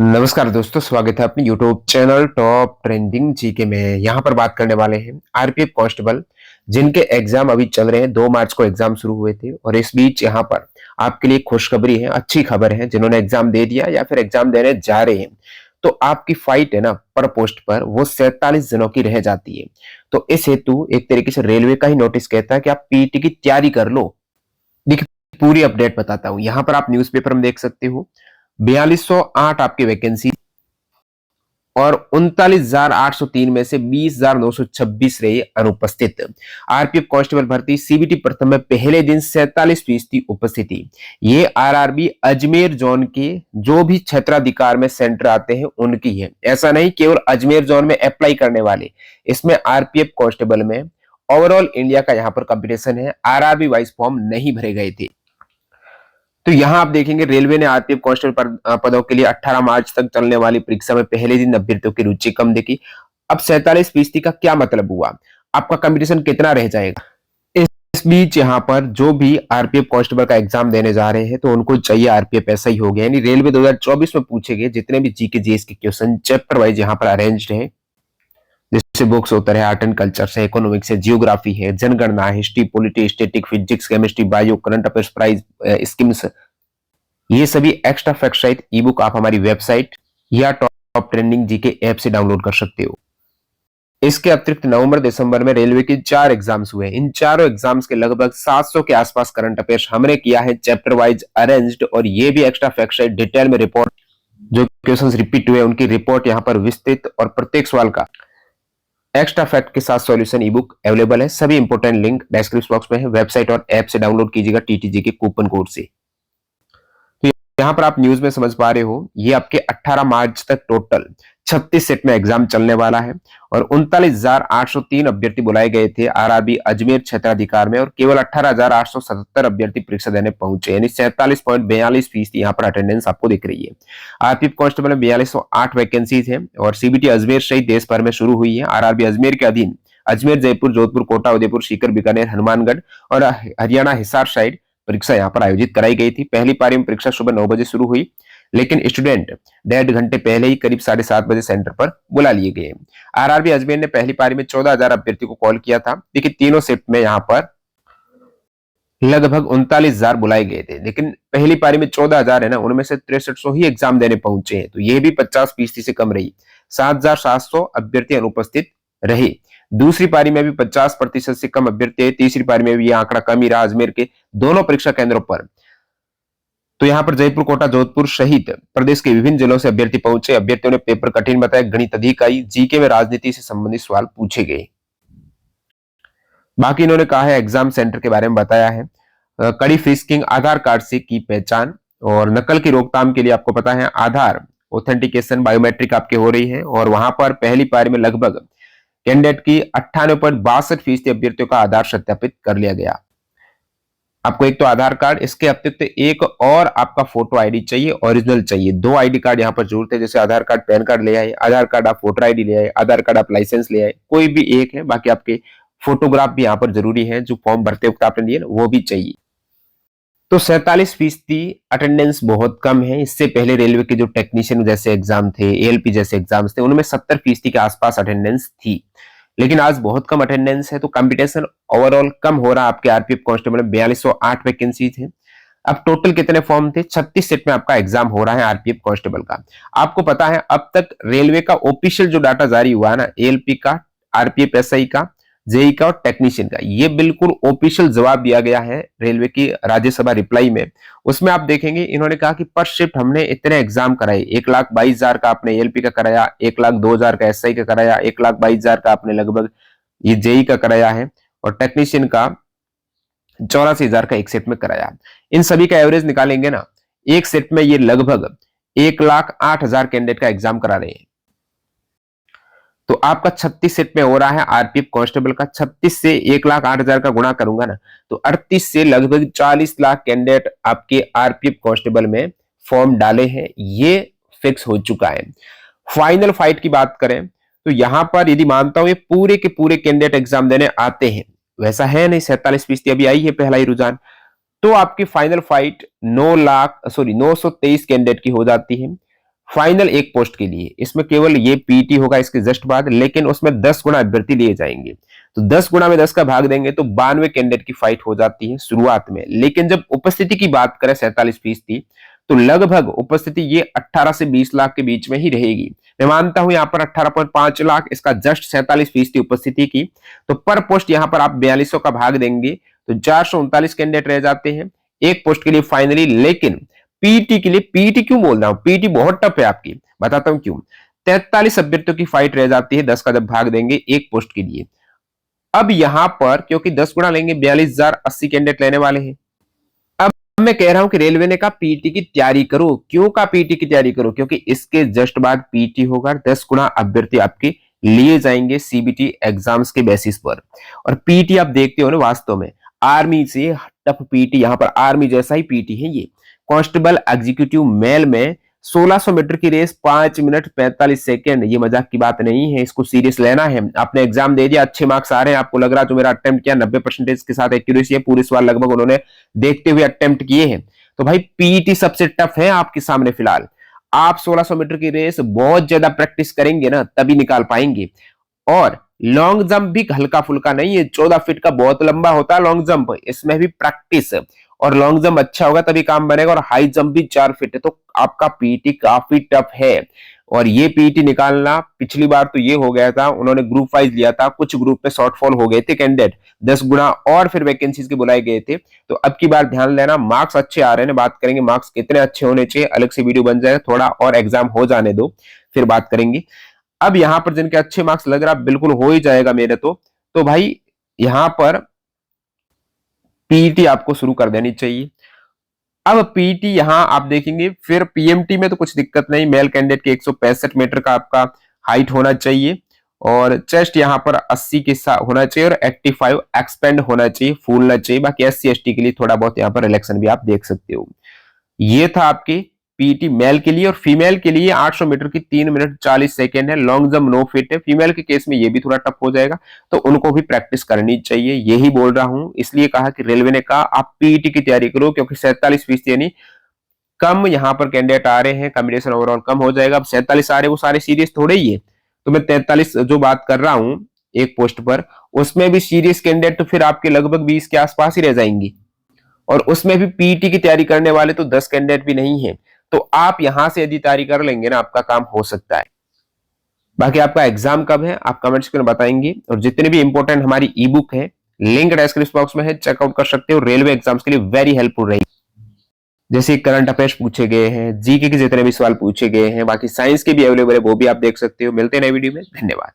नमस्कार दोस्तों, स्वागत है अपने YouTube channel top trending GK में। यहाँ पर बात करने वाले हैं आरपीएफ कांस्टेबल जिनके एग्जाम अभी चल रहे हैं। 2 मार्च को एग्जाम शुरू हुए थे और इस बीच यहाँ पर आपके लिए खुशखबरी है, अच्छी खबर है। जिन्होंने एग्जाम दे दिया या फिर एग्जाम देने जा रहे हैं, तो आपकी फाइट है ना पर पोस्ट पर वो 47 दिनों की रह जाती है। तो इस हेतु एक तरीके से रेलवे का ही नोटिस कहता है कि आप पीटी की तैयारी कर लो। देखिए, पूरी अपडेट बताता हूँ। यहाँ पर आप न्यूज़पेपर में देख सकते हो 4208 आपकी वैकेंसी और 39,803 में से 20,926 रही अनुपस्थित। आरपीएफ कांस्टेबल भर्ती सीबीटी प्रथम में पहले दिन 47% उपस्थिति। ये आरआरबी अजमेर जोन के जो भी क्षेत्राधिकार में सेंटर आते हैं उनकी है। ऐसा नहीं केवल अजमेर जोन में अप्लाई करने वाले, इसमें आरपीएफ कांस्टेबल में ओवरऑल इंडिया का यहां पर कंपटीशन है। आरआरबी वाइज फॉर्म नहीं भरे गए थे। तो यहां आप देखेंगे रेलवे ने आरपीएफ कांस्टेबल पदों के लिए 18 मार्च तक चलने वाली परीक्षा में पहले दिन अभ्यर्थियों की रुचि कम देखी। अब 47% का क्या मतलब हुआ, आपका कंपटीशन कितना रह जाएगा। इस बीच यहाँ पर जो भी आरपीएफ कांस्टेबल का एग्जाम देने जा रहे हैं तो उनको चाहिए आरपीएफ। ऐसा ही हो गया, यानी रेलवे 2024 में पूछे गए जितने भी जीके जीएस के क्वेश्चन चैप्टर वाइज यहाँ पर अरेंज्ड है। जैसे बुक्स होता है, आर्ट एंड कल्चर से, इकोनॉमिक्स है, जियोग्राफी है, जनगणना, history, polity, static, physics, chemistry, bio, current affairs, prize schemes, ये सभी एक्स्ट्रा फैक्ट सहित ई बुक आप हमारी वेबसाइट या टॉप ट्रेंडिंग जीके ऐप से डाउनलोड कर सकते हो। इसके अतिरिक्त नवंबर दिसंबर में रेलवे के 4 एग्जाम्स हुए। इन चारों एग्जाम्स के लगभग 700 के आसपास करंट अफेयर्स हमने किया है चैप्टर वाइज अरेंज्ड, और ये भी एक्स्ट्रा फैक्ट सहित डिटेल में रिपोर्ट, जो क्वेश्चंस रिपीट हुए उनकी रिपोर्ट यहाँ पर विस्तृत और प्रत्येक सवाल का एक्स्ट्रा फैक्ट के साथ सॉल्यूशन ई बुक अवेलेबल है। सभी इंपोर्टेंट लिंक डिस्क्रिप्शन बॉक्स में है। वेबसाइट और ऐप से डाउनलोड कीजिएगा टीटीजी के कूपन कोड से। यहां पर आप न्यूज में समझ पा रहे हो, ये आपके 18 मार्च तक टोटल 36 सेट में एग्जाम चलने वाला है और 39,803 अभ्यर्थी बुलाए गए थे आरआरबी अजमेर क्षेत्राधिकार में, और केवल 18,877 अभ्यर्थी परीक्षा देने पहुंचे, यानी 47.42% यहाँ पर अटेंडेंस आपको दिख रही है। आरपीएफ कांस्टेबल में 4208 वैकेंसीज है और सीबीटी अजमेर सहित देश भर में शुरू हुई है। आरआरबी अजमेर के अधीन अजमेर, जयपुर, जोधपुर, कोटा, उदयपुर, सीकर, बीकानेर, हनुमानगढ़ और हरियाणा हिसार साइड परीक्षा यहाँ पर आयोजित कराई गई थी। पहली पारी में परीक्षा सुबह 9 बजे शुरू हुई, लेकिन स्टूडेंट 1.5 घंटे पहले ही करीब 7:30 बजे सेंटर पर बुला लिए गए। आरआरबी अजमेर ने पहली पारी में 14,000 अभ्यर्थी को कॉल किया था। देखिए, तीनों शिफ्ट में यहाँ पर लगभग 39,000 बुलाए गए थे, लेकिन पहली पारी में 14,000 है ना, उनमें से 6300 ही एग्जाम देने पहुंचे हैं। तो यह भी 50% से कम रही। 7,700 अभ्यर्थी अनुपस्थित रहे। दूसरी पारी में भी 50% से कम अभ्यर्थी है। तीसरी पारी में भी यह आंकड़ा कम ही रहा अजमेर के दोनों परीक्षा केंद्रों पर। तो यहाँ पर जयपुर, कोटा, जोधपुर सहित प्रदेश के विभिन्न जिलों से अभ्यर्थी पहुंचे। अभ्यर्थियों ने पेपर कठिन बताया। गणित अधिक आई, जीके में राजनीति से संबंधित सवाल पूछे गए। बाकी इन्होंने कहा है एग्जाम सेंटर के बारे में बताया है। कड़ी फिशिंग, आधार कार्ड से की पहचान और नकल की रोकथाम के लिए आपको पता है आधार ऑथेंटिकेशन बायोमेट्रिक आपके हो रही है। और वहां पर पहली पारी में लगभग कैंडिडेट की 98.62% अभ्यर्थियों का आधार सत्यापित कर लिया गया। आपको एक तो आधार कार्ड, इसके अतिरिक्त एक और आपका फोटो आईडी चाहिए, ओरिजिनल चाहिए। 2 आईडी कार्ड यहाँ पर जरूरत है, जैसे आधार कार्ड, पैन कार्ड ले आए, आधार कार्ड आप वोटर आईडी ले आए, आधार कार्ड आप लाइसेंस ले आए, कोई भी एक है। बाकी आपके फोटोग्राफ भी यहाँ पर जरूरी है, जो फॉर्म भरते वक्त आपने लिए वो भी चाहिए। तो 47% अटेंडेंस बहुत कम है। इससे पहले रेलवे के जो टेक्नीशियन जैसे एग्जाम थे, एएलपी जैसे एग्जाम्स थे, उनमें 70% के आसपास अटेंडेंस थी, लेकिन आज बहुत कम अटेंडेंस है। तो कंपटीशन ओवरऑल कम हो रहा है। आपके आरपीएफ कांस्टेबल में 4208 वैकेंसी थे। अब टोटल कितने फॉर्म थे? 36 सेट में आपका एग्जाम हो रहा है आरपीएफ कांस्टेबल का। आपको पता है अब तक रेलवे का ऑफिशियल जो डाटा जारी हुआ ना, एएलपी का, आरपीएफ एसआई का, जेई का और टेक्नीशियन का, ये बिल्कुल ऑफिशियल जवाब दिया गया है रेलवे की राज्यसभा रिप्लाई में। उसमें आप देखेंगे इन्होंने कहा कि पर शिफ्ट हमने इतने एग्जाम कराए। 1,22,000 का आपने एएलपी का कराया, 1,02,000 का एसआई का कराया, 1,22,000 का आपने लगभग ये जेई का कराया है, और टेक्नीशियन का 84,000 का एक सेट में कराया। इन सभी का एवरेज निकालेंगे ना, एक सेट में ये लगभग 1,08,000 कैंडिडेट का एग्जाम करा रहे हैं। तो आपका 36 सेट में हो रहा है आरपीएफ कांस्टेबल का। 36 से 1,08,000 का गुणा करूंगा ना, तो 38 से लगभग 40 लाख कैंडिडेट आपके आरपीएफ कांस्टेबल में फॉर्म डाले हैं। ये फिक्स हो चुका है। फाइनल फाइट की बात करें तो यहां पर यदि मानता हूं ये पूरे के पूरे कैंडिडेट एग्जाम देने आते हैं, वैसा है नहीं। 47% अभी आई है पहला ही रुझान, तो आपकी फाइनल फाइट 923 कैंडिडेट की हो जाती है। फाइनल एक पोस्ट के लिए। इसमें केवल ये पीटी होगा इसके जस्ट बाद, लेकिन उसमें 10 गुना अभ्यर्थी लिए जाएंगे। तो 10 गुना में 10 का भाग देंगे तो 92 कैंडिडेट की फाइट हो जाती है शुरुआत में। लेकिन जब उपस्थिति की बात करें 47% तो लगभग उपस्थिति ये 18 से 20 लाख के बीच में ही रहेगी। मैं मानता हूं यहाँ पर 18.5 लाख, इसका जस्ट 47% उपस्थिति की। तो पर पोस्ट यहाँ पर आप 4200 का भाग देंगे तो 439 कैंडिडेट रह जाते हैं एक पोस्ट के लिए फाइनली। लेकिन पीटी के लिए, पीटी क्यों बोल रहा हूं, पीटी बहुत टफ है आपकी, बताता हूं क्यों। 43 अभ्यर्थियों की फाइट रह जाती है 10 का जब भाग देंगे एक पोस्ट के लिए। अब यहां पर क्योंकि 10 गुना लेंगे 42,080 कैंडिडेट लेने वाले हैं। अब मैं कह रहा हूं कि रेलवे ने कहा पीटी की तैयारी करो। क्यों कहा पीटी की तैयारी करो? क्योंकि इसके जस्ट बाद पीटी होगा, 10 गुना अभ्यर्थी आपके लिए जाएंगे सीबीटी एग्जाम्स के बेसिस पर। और पीटी आप देखते हो ना, वास्तव में आर्मी से टफ पीटी, यहां पर आर्मी जैसा ही पीटी है ये। कांस्टेबल एग्जीक्यूटिव मेल में 1600 मीटर की रेस 5 मिनट 45 सेकंड, ये मजाक की बात नहीं है, इसको सीरियस लेना है। आपने एग्जाम दे दिया, अच्छे मार्क्स आ रहे हैं, आपको लग रहा है जो मेरा अटेम्प्ट किया 90% के साथ एक्यूरेसी है, पूरे सवाल लगभग उन्होंने देखते हुए अटेम्प्ट किए हैं, तो भाई पीटी सबसे टफ है आपके सामने फिलहाल। आप 1600 मीटर की रेस बहुत ज्यादा प्रैक्टिस करेंगे ना तभी निकाल पाएंगे। और लॉन्ग जंप भी हल्का फुल्का नहीं है, 14 फीट का बहुत लंबा होता है लॉन्ग जंप, इसमें भी प्रैक्टिस और लॉन्ग जंप अच्छा होगा तभी काम बनेगा। और हाई जंप भी 4 फीट है, तो आपका पीटी काफी टफ है। और ये पीटी निकालना, पिछली बार तो ये हो गया था, उन्होंने ग्रुप वाइज लिया था, कुछ ग्रुप में शॉर्टफॉल हो गए थे कैंडिडेट 10 गुना और फिर वैकेंसीज के बुलाए गए थे। तो अब की बार ध्यान लेना, मार्क्स अच्छे आ रहे हैं, बात करेंगे मार्क्स कितने अच्छे होने चाहिए, अलग से वीडियो बन जाएगा, थोड़ा और एग्जाम हो जाने दो फिर बात करेंगे। अब यहां पर जिनके अच्छे मार्क्स लग रहा बिल्कुल हो ही जाएगा मेरे तो भाई यहां पर पीटी आपको शुरू कर देनी चाहिए। अब पीटी यहां आप देखेंगे, फिर पीएमटी में तो कुछ दिक्कत नहीं, मेल कैंडिडेट के 165 मीटर का आपका हाइट होना चाहिए और चेस्ट यहां पर 80 के साथ होना चाहिए और 85 एक्सपेंड होना चाहिए, फूलना चाहिए। बाकी एससी एसटी के लिए थोड़ा बहुत यहां पर इलेक्शन भी आप देख सकते हो। ये था आपके पीटी मेल के लिए। और फीमेल के लिए 800 मीटर की 3 मिनट 40 सेकेंड है, लॉन्ग जंप नो फिट है, फीमेल के केस में ये भी थोड़ा टफ हो जाएगा, तो उनको भी प्रैक्टिस करनी चाहिए, यही बोल रहा हूं। इसलिए कहा कि रेलवे ने कहा आप पीटी की तैयारी करो, क्योंकि 47% यानी कम यहां पर कैंडिडेट आ रहे हैं, कॉम्बिनेशन ओवरऑल कम हो जाएगा। अब 47 आ रहे, वो सारे सीरियस थोड़े ही है, तो मैं 43 जो बात कर रहा हूं एक पोस्ट पर, उसमें भी सीरियस कैंडिडेट तो फिर आपके लगभग 20 के आसपास ही रह जाएंगे। और उसमें भी पीटी की तैयारी करने वाले तो 10 कैंडिडेट भी नहीं है। तो आप यहां से यदि तैयारी कर लेंगे ना, आपका काम हो सकता है। बाकी आपका एग्जाम कब है आप कमेंट्स में बताएंगे। और जितने भी इंपॉर्टेंट हमारी ई बुक है, लिंक डिस्क्रिप्शन बॉक्स में है, चेकआउट कर सकते हो। रेलवे एग्जाम्स के लिए वेरी हेल्पफुल रहेगी। जैसे करंट अफेयर्स पूछे गए हैं, जीके के जितने भी सवाल पूछे गए हैं, बाकी साइंस के भी अवेलेबल है, वो भी आप देख सकते हो। मिलते हैं नए वीडियो में, धन्यवाद।